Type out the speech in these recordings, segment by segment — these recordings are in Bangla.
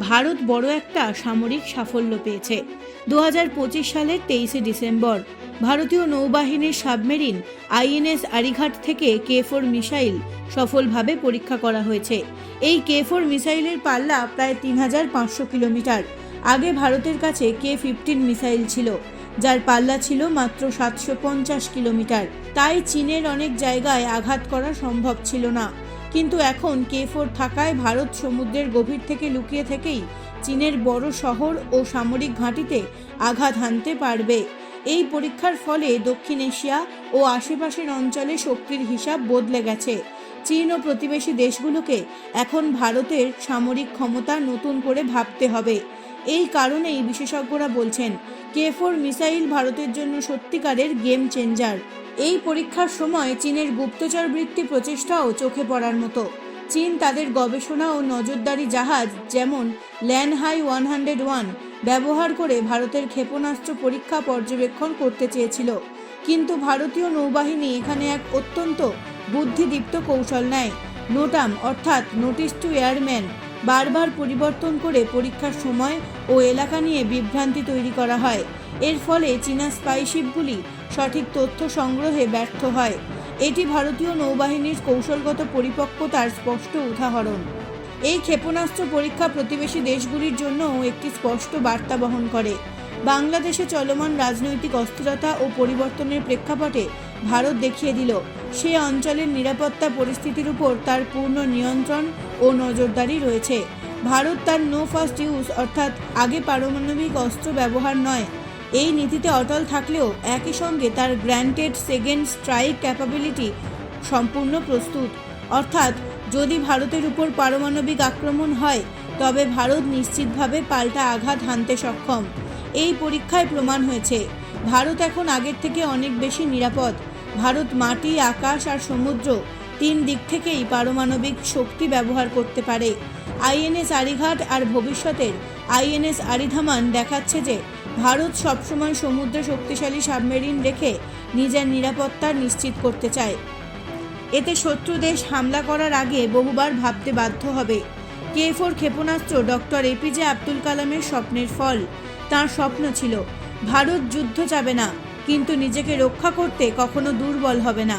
ভারত বড় একটা সামরিক সাফল্য পেয়েছে। 2025 সালের 23শে ডিসেম্বর ভারতীয় নৌবাহিনীর সাবমেরিন আইএনএস আরিঘাট থেকে K4 মিসাইল সফলভাবে পরীক্ষা করা হয়েছে। এই K4 মিসাইলের পাল্লা প্রায় 3500 কিলোমিটার। আগে ভারতের কাছে K15 মিসাইল ছিল, যার পাল্লা ছিল মাত্র 750 কিলোমিটার। তাই চীনের অনেক জায়গায় আঘাত করা সম্ভব ছিল না। কিন্তু এখন K4 থাকায় ভারত সমুদ্রের গভীর থেকে লুকিয়ে থেকেই চীনের বড় শহর ও সামরিক ঘাঁটিতে আঘাত হানতে পারবে। এই পরীক্ষার ফলে দক্ষিণ এশিয়া ও আশেপাশের অঞ্চলে শক্তির হিসাব বদলে গেছে। চীন ও প্রতিবেশী দেশগুলোকে এখন ভারতের সামরিক ক্ষমতা নতুন করে ভাবতে হবে। এই কারণেই বিশেষজ্ঞরা বলছেন K4 মিসাইল ভারতের জন্য সত্যিকারের গেম চেঞ্জার। এই পরীক্ষার সময় চীনের গুপ্তচর বৃত্তি প্রচেষ্টাও চোখে পড়ার মতো। চীন তাদের গবেষণা ও নজরদারি জাহাজ যেমন ল্যানহাই 101 ব্যবহার করে ভারতের ক্ষেপণাস্ত্র পরীক্ষা পর্যবেক্ষণ করতে চেয়েছিল, কিন্তু ভারতীয় নৌবাহিনী এখানে এক অত্যন্ত বুদ্ধিদীপ্ত কৌশল নেয়। নোটাম অর্থাৎ নোটিস টু এয়ারম্যান বারবার পরিবর্তন করে পরীক্ষার সময় ও এলাকা নিয়ে বিভ্রান্তি তৈরি করা হয়। এর ফলে চীনা স্পাইশিপগুলি সঠিক তথ্য সংগ্রহে ব্যর্থ হয়। এটি ভারতীয় নৌবাহিনীর কৌশলগত পরিপক্কতার স্পষ্ট উদাহরণ। এই ক্ষেপণাস্ত্র পরীক্ষা প্রতিবেশী দেশগুলির জন্যও একটি স্পষ্ট বার্তা বহন করে। বাংলাদেশে চলমান রাজনৈতিক অস্থিরতা ও পরিবর্তনের প্রেক্ষাপটে ভারত দেখিয়ে দিল সে অঞ্চলের নিরাপত্তা পরিস্থিতির উপর তার পূর্ণ নিয়ন্ত্রণ ও নজরদারি রয়েছে। ভারত তার নো ফার্স্ট ইউজ অর্থাৎ আগে পারমাণবিক অস্ত্র ব্যবহার নয় এই নীতিতে অটল থাকলেও একই সঙ্গে তার গ্র্যান্টেড সেকেন্ড স্ট্রাইক ক্যাপাবিলিটি সম্পূর্ণ প্রস্তুত। অর্থাৎ যদি ভারতের উপর পারমাণবিক আক্রমণ হয় তবে ভারত নিশ্চিতভাবে পাল্টা আঘাত হানতে সক্ষম। এই পরীক্ষায় প্রমাণ হয়েছে ভারত এখন আগের থেকে অনেক বেশি নিরাপদ। ভারত মাটি, আকাশ আর সমুদ্র তিন দিক থেকেই পারমাণবিক শক্তি ব্যবহার করতে পারে। আইএনএস আরিঘাট আর ভবিষ্যতের আইএনএস আরিধামান দেখাচ্ছে যে ভারত সবসময় সমুদ্রে শক্তিশালী সাবমেরিন রেখে নিজের নিরাপত্তা নিশ্চিত করতে চায়। এতে শত্রু দেশ হামলা করার আগে বহুবার ভাবতে বাধ্য হবে। K4 ক্ষেপণাস্ত্র ডক্টর এপিজে আব্দুল কালামের স্বপ্নের ফল। তার স্বপ্ন ছিল ভারত যুদ্ধ চাবে না, কিন্তু নিজেকে রক্ষা করতে কখনো দুর্বল হবে না।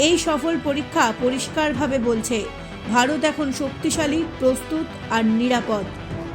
এই সফল পরীক্ষা পরিষ্কারভাবে বলছে ভারত এখন শক্তিশালী, প্রস্তুত আর নিরাপদ।